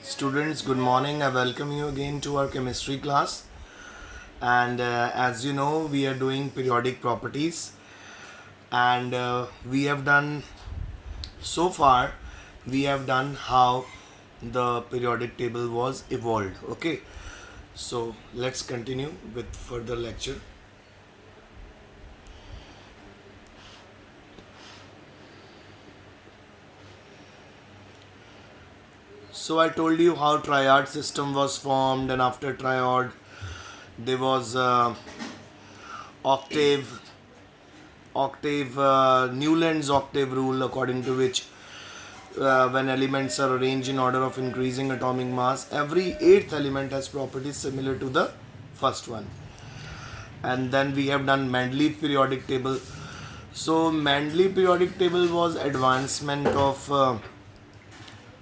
Students, good morning. I welcome you again to our chemistry class. And as you know, we are doing periodic properties. And we have done so far, we have done how the periodic table was evolved. Okay, so let's continue with further lecture. So I told you how triad system was formed, and after triad, there was octave Newland's octave rule, according to which when elements are arranged in order of increasing atomic mass, every eighth element has properties similar to the first one. And then we have done Mendeleev periodic table. So Mendeleev periodic table was advancement of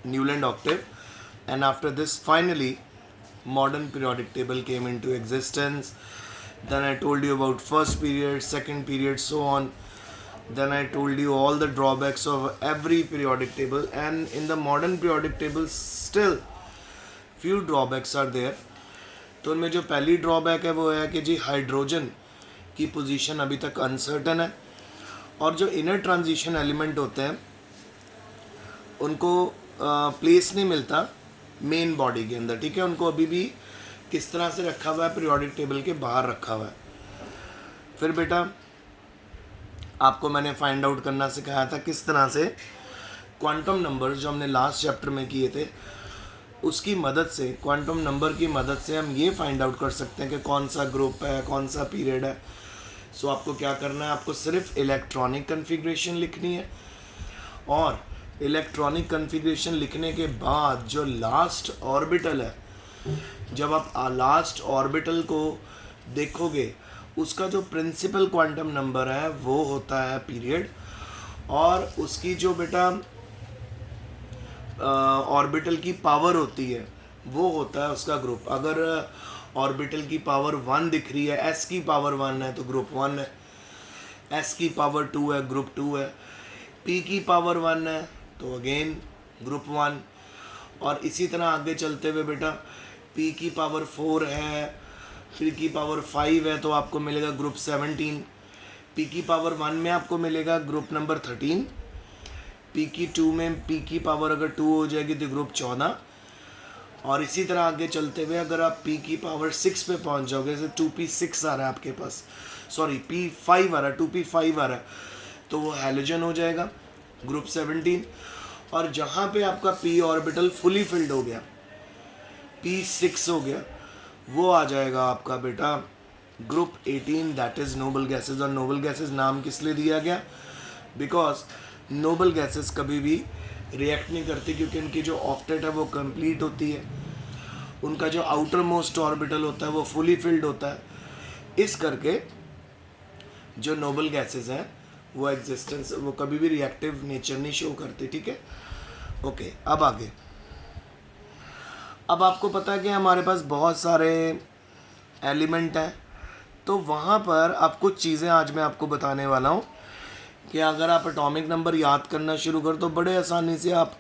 Newland octave, and after this, finally, modern periodic table came into existence. Then I told you about first period, second period, so on. Then I told you all the drawbacks of every periodic table, and in the modern periodic table still few drawbacks are there. तो उनमें जो पहली drawback है वो है कि जी hydrogen की position अभी तक अनसर्टन है, और जो इनर ट्रांजिशन एलिमेंट होते हैं उनको प्लेस नहीं मिलता मेन बॉडी के अंदर. ठीक है, उनको अभी भी किस तरह से रखा हुआ है, पीरियोडिक टेबल के बाहर रखा हुआ है. फिर बेटा आपको मैंने फाइंड आउट करना सिखाया था किस तरह से क्वांटम नंबर्स जो हमने लास्ट चैप्टर में किए थे उसकी मदद से, क्वांटम नंबर की मदद से हम ये फाइंड आउट कर सकते हैं कि कौन सा ग्रुप है, कौन सा पीरियड है. सो आपको क्या करना है, आपको सिर्फ इलेक्ट्रॉनिक कन्फिग्रेशन लिखनी है, और इलेक्ट्रॉनिक कन्फिग्रेशन लिखने के बाद जो लास्ट ऑर्बिटल है, जब आप लास्ट ऑर्बिटल को देखोगे उसका जो प्रिंसिपल क्वांटम नंबर है वो होता है पीरियड, और उसकी जो बेटा ऑर्बिटल की पावर होती है वो होता है उसका ग्रुप. अगर ऑर्बिटल की पावर 1 दिख रही है, एस की पावर 1 है तो ग्रुप 1 है, एस की पावर 2 है ग्रुप 2 है, पी की पावर 1 है तो अगेन ग्रुप 1, और इसी तरह आगे चलते हुए बेटा पी की पावर 4 है, पी की पावर 5 है तो आपको मिलेगा ग्रुप 17, पी की पावर 1 में आपको मिलेगा ग्रुप नंबर 13, पी की 2 में पी की पावर अगर 2 हो जाएगी तो ग्रुप 14, और इसी तरह आगे चलते हुए अगर आप पी की पावर 6 पे पहुंच जाओगे, जैसे 2p6 आ रहा है आपके पास, सॉरी p5 आ रहा है, 2p5 आ रहा है तो वो हैलोजन हो जाएगा ग्रुप 17. और जहाँ पे आपका p ऑर्बिटल फुली फिल्ड हो गया, p6 हो गया, वो आ जाएगा आपका बेटा group 18, that is noble gases. और नोबल गैसेस नाम किस लिए दिया गया, बिकॉज नोबल गैसेस कभी भी रिएक्ट नहीं करती क्योंकि उनकी जो ऑक्टेट है वो कंप्लीट होती है, उनका जो आउटर मोस्ट ऑर्बिटल होता है वो फुली फिल्ड होता है. इस करके जो नोबल गैसेस हैं वो एग्जिस्टेंस, वो कभी भी रिएक्टिव नेचर नहीं शो करती. ठीक है, ओके. अब आगे, अब आपको पता है कि हमारे पास बहुत सारे एलिमेंट हैं, तो वहाँ पर आप कुछ चीज़ें आज मैं आपको बताने वाला हूँ कि अगर आप एटॉमिक नंबर याद करना शुरू कर तो बड़े आसानी से आप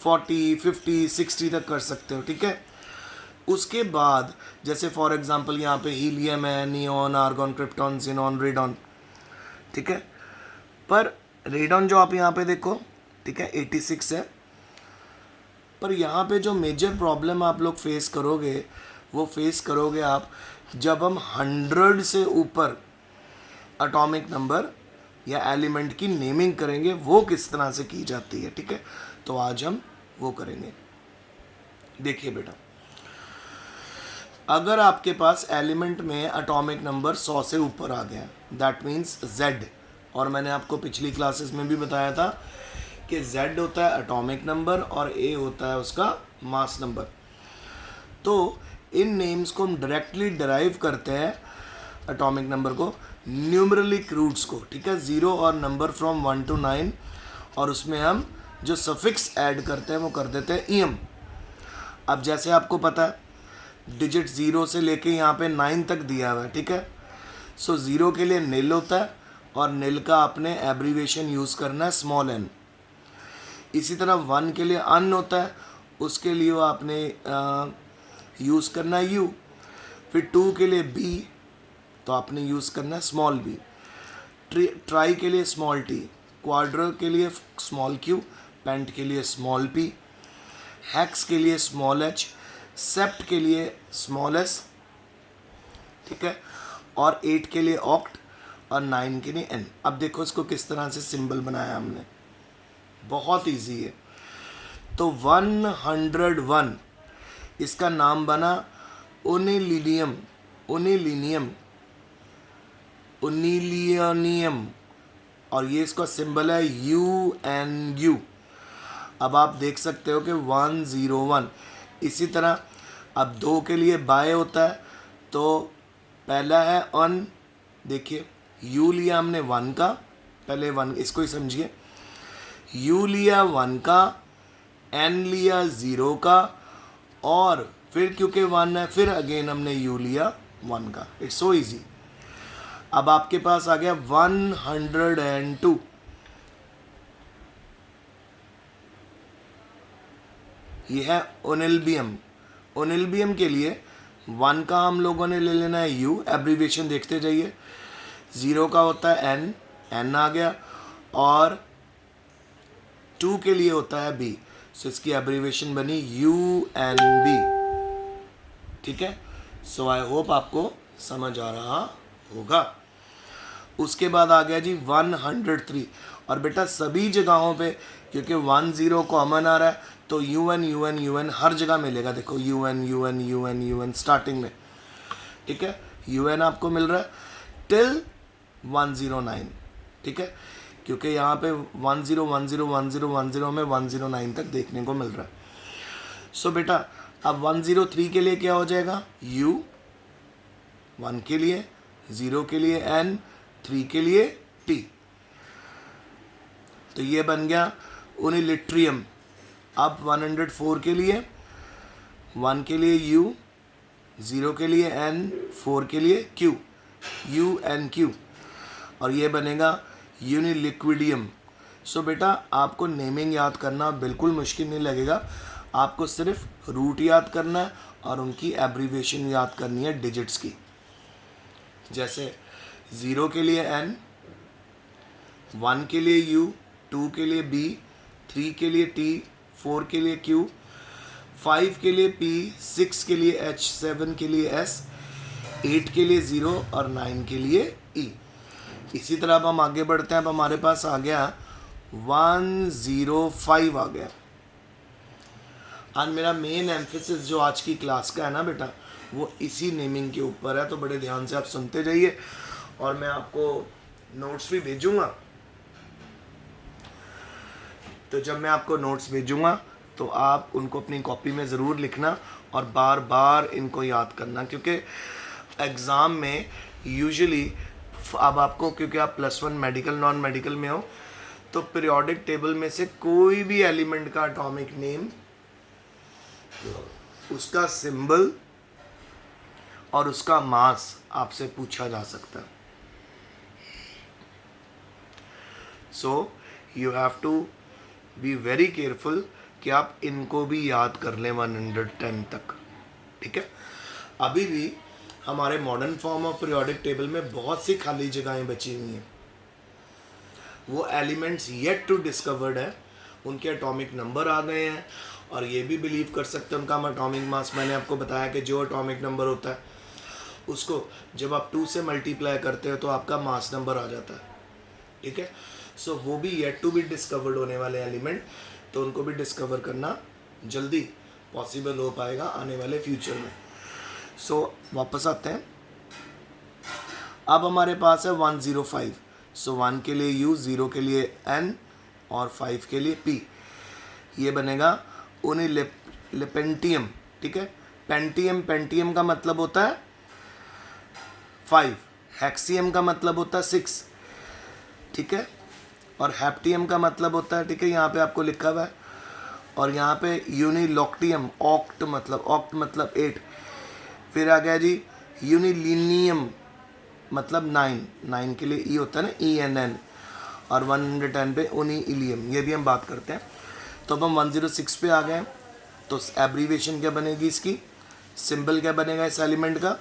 40, 50, 60 तक कर सकते हो. ठीक है, उसके बाद जैसे फॉर एग्जांपल यहाँ पे हीलियम है, neon, argon, krypton, xenon, radon. ठीक है, पर रेडॉन जो आप यहाँ पे देखो, ठीक है, 86 है, पर यहाँ पे जो मेजर प्रॉब्लम आप लोग फेस करोगे वो फेस करोगे आप जब हम 100 से ऊपर एटॉमिक नंबर या एलिमेंट की नेमिंग करेंगे, वो किस तरह से की जाती है. ठीक है, तो आज हम वो करेंगे. देखिए बेटा, अगर आपके पास एलिमेंट में एटॉमिक नंबर 100 से ऊपर आ गया, दैट मीन्स Z, और मैंने आपको पिछली क्लासेस में भी बताया था कि Z होता है एटॉमिक नंबर और A होता है उसका मास नंबर. तो इन नेम्स को हम डायरेक्टली डिराइव करते हैं एटॉमिक नंबर को न्यूमरलिक रूट्स को. ठीक है, 0 और नंबर फ्रॉम 1 to 9, और उसमें हम जो सफिक्स ऐड करते हैं वो कर देते हैं EM. अब जैसे आपको पता है डिजिट 0 से लेके यहाँ पे 9 तक दिया हुआ है. ठीक है, सो 0 के लिए नील होता है, और नील का आपने एब्रीवेशन यूज़ करना है स्मॉल n. इसी तरह 1 के लिए अन होता है, उसके लिए आपने यूज़ करना है U। फिर 2 के लिए B, तो आपने यूज़ करना है स्मॉल b। ट्राई के लिए स्मॉल t, क्वाड्र के लिए स्मॉल q, पेंट के लिए स्मॉल p, हेक्स के लिए स्मॉल h, सेप्ट के लिए स्मॉल s, ठीक है, और 8 के लिए ऑक्ट और 9 के लिए n। अब देखो इसको किस तरह से सिंबल बनाया हमने, बहुत इजी है। तो 101 इसका नाम बना ओनिलिनियम, ओनिलिनियम, ओनिलियनियम, और ये इसका सिंबल है UNU। अब आप देख सकते हो कि 101। इसी तरह अब 2 के लिए बाय होता है, तो पहला है अन, देखिए U लिया हमने 1 का, पहले 1 इसको ही समझिए, U लिया 1 का, N लिया 0 का, और फिर क्योंकि 1 है फिर अगेन हमने U लिया 1 का। It's so easy. अब आपके पास आ गया 102। ये है ओनिल्बियम। ओनिल्बियम के लिए 1 का हम लोगों ने ले लेना है U, एब्रीविएशन देखते जाइए। 0 का होता है N, N आ गया, और 2 के लिए होता है B, सो इसकी एब्रीविएशन बनी UNB, ठीक है। सो आई होप आपको समझ आ रहा होगा। उसके बाद आ गया जी 103, और बेटा सभी जगहों पे क्योंकि 10 कॉमन आ रहा है तो UN UN UN हर जगह मिलेगा। देखो UN UN UN UN starting में, ठीक है, UN आपको मिल रहा है टिल 109, ठीक है, क्योंकि यहाँ पे 10 10 10 10 में 109 तक देखने को मिल रहा है। सो बेटा अब 103 के लिए क्या हो जाएगा, U, 1 के लिए, 0 के लिए N, 3 के लिए T, तो ये बन गया ओनिलिट्रियम। अब 104 के लिए, 1 के लिए U, 0 के लिए N, 4 के लिए Q, UNQ, और ये बनेगा यूनिलिक्विडियम। सो बेटा आपको नेमिंग याद करना बिल्कुल मुश्किल नहीं लगेगा, आपको सिर्फ रूट याद करना है और उनकी एब्रीविएशन याद करनी है डिजिट्स की। जैसे 0 के लिए N, 1 के लिए U, 2 के लिए B, 3 के लिए T, 4 के लिए Q, 5 के लिए P, 6 के लिए H, 7 के लिए S, 8 के लिए 0 और 9 के लिए E। इसी तरह अब हम आगे बढ़ते हैं। अब हमारे पास आ गया 105 आ गया। आज मेरा मेन एम्फेसिस जो आज की क्लास का है ना बेटा, वो इसी नेमिंग के ऊपर है, तो बड़े ध्यान से आप सुनते जाइए और मैं आपको नोट्स भी भेजूंगा। तो जब मैं आपको नोट्स भेजूंगा तो आप उनको अपनी कॉपी में ज़रूर लिखना और बार बार इनको याद करना, क्योंकि एग्ज़ाम में यूजुअली अब आपको, क्योंकि आप +1 मेडिकल नॉन मेडिकल में हो, तो पीरियोडिक टेबल में से कोई भी एलिमेंट का एटॉमिक नेम, उसका सिंबल और उसका मास आपसे पूछा जा सकता है। So you have to be very careful कि आप इनको भी याद कर लें 110 तक, ठीक है। अभी भी हमारे modern form of periodic table में बहुत सी खाली जगहें बची हुई हैं। वो एलिमेंट्स येट टू डिस्कवर्ड है, उनके एटॉमिक नंबर आ गए हैं, और ये भी बिलीव कर सकते हैं उनका एटॉमिक मास। मैंने आपको बताया कि जो एटॉमिक नंबर होता है उसको जब आप 2 से मल्टीप्लाई करते हो तो आपका मास नंबर आ जाता है, ठीक है। सो वो भी येट टू बी डिस्कवर्ड होने वाले एलिमेंट, तो उनको भी डिस्कवर करना जल्दी पॉसिबल हो पाएगा आने वाले फ्यूचर में। सो वापस आते हैं। अब हमारे पास है 105। सो 1 के लिए U, 0 के लिए N और 5 के लिए P। ये बनेगा ओनिलिपेंटियम, ठीक है। पेंटियम, पेंटियम का मतलब होता है 5, हेक्सियम का मतलब होता है 6, ठीक है, और हेप्टियम का मतलब होता है, ठीक है, यहाँ पे आपको लिखा हुआ है, और यहाँ पे यूनिलॉक्टियम, ऑक्ट मतलब 8। फिर आ गया जी यूनिलिनियम मतलब 9 के लिए E होता है ना, ENN, और 110 पे ओनिलियम, ये भी हम बात करते हैं। तो अब हम 106 पे आ गए। तो एब्रीवेशन क्या बनेगी इसकी, सिंबल क्या बनेगा इस एलिमेंट का,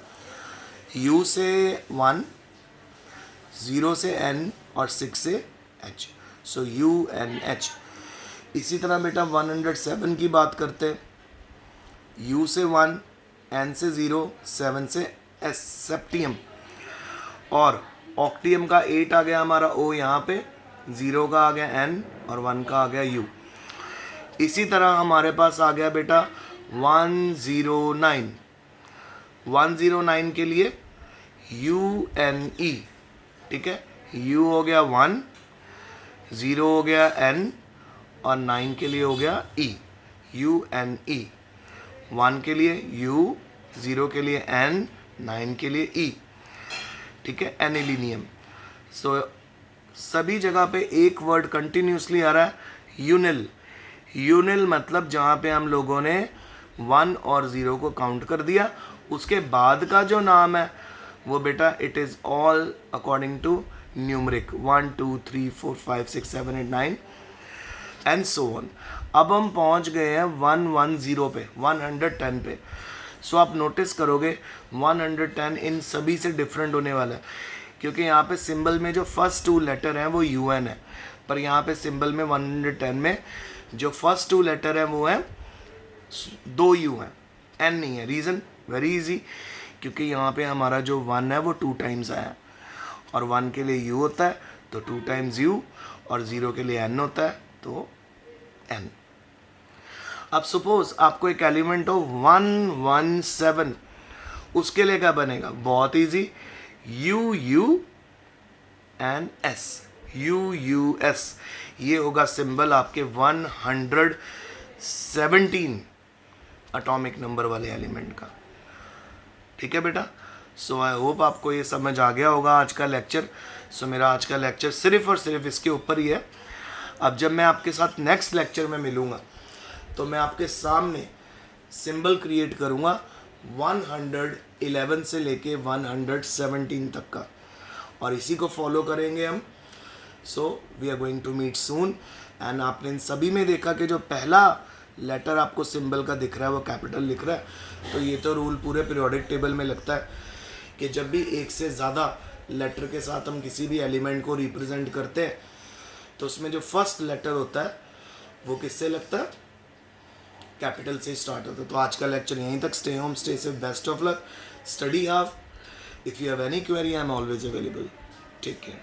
U से 1, 0 से N और 6 से H, सो UNH। इसी तरह बेटा 107 की बात करते हैं, U से 1, N से 0, 7 से S, सेप्टियम। और ऑक्टियम का 8 आ गया हमारा O यहाँ पे, 0 का आ गया N और 1 का आ गया U। इसी तरह हमारे पास आ गया बेटा 109, 109 के लिए UNE, ठीक है, U हो गया 1, 0 हो गया N और 9 के लिए हो गया E, UNE। 1 के लिए U, 0 के लिए N, 9 के लिए E, ठीक है, एनिलीनियम। सो सभी जगह पे एक वर्ड कंटिन्यूसली आ रहा है, यूनिल। यूनिल मतलब जहाँ पे हम लोगों ने 1 और 0 को काउंट कर दिया, उसके बाद का जो नाम है वो बेटा it is all according to numeric, 1 2 3 4 5 6 7 8 9 and so on. अब हम पहुँच गए हैं 110 पे, 110 पे। सो आप नोटिस करोगे 110 इन सभी से डिफरेंट होने वाला है, क्योंकि यहाँ पे सिंबल में जो फर्स्ट 2 लेटर हैं वो UN है, पर यहाँ पे सिंबल में 110 में जो फर्स्ट 2 लेटर हैं वो हैं 2 U हैं, N नहीं है। रीज़न वेरी इजी, क्योंकि यहाँ पे हमारा जो 1 है वो 2 टाइम्स आया है, और 1 के लिए U होता है तो 2 टाइम्स U, और 0 के लिए N होता है तो N। अब सपोज आपको एक एलिमेंट हो 117, उसके लिए क्या बनेगा, बहुत इजी, UUNS, UUS, ये होगा सिंबल आपके 117 एटॉमिक नंबर वाले एलिमेंट का, ठीक है बेटा। सो आई होप आपको ये समझ आ गया होगा आज का लेक्चर। सो मेरा आज का लेक्चर सिर्फ और सिर्फ इसके ऊपर ही है। अब जब मैं आपके साथ नेक्स्ट लेक्चर में मिलूँगा तो मैं आपके सामने सिंबल क्रिएट करूँगा 111 से लेके 117 तक का, और इसी को फॉलो करेंगे हम। So we are going to meet soon. And आपने इन सभी में देखा कि जो पहला लेटर आपको सिंबल का दिख रहा है वो कैपिटल लिख रहा है, तो ये तो रूल पूरे पीरियोडिक टेबल में लगता है कि जब भी एक से ज़्यादा लेटर के साथ हम किसी भी एलिमेंट को रिप्रेजेंट करते हैं तो उसमें जो फर्स्ट लेटर होता है वो किससे लगता है, कैपिटल से स्टार्ट होता है। तो आज का लेक्चर यहीं तक। Stay home, stay safe, best of luck, study hard. If you have any query I am always available. Take care.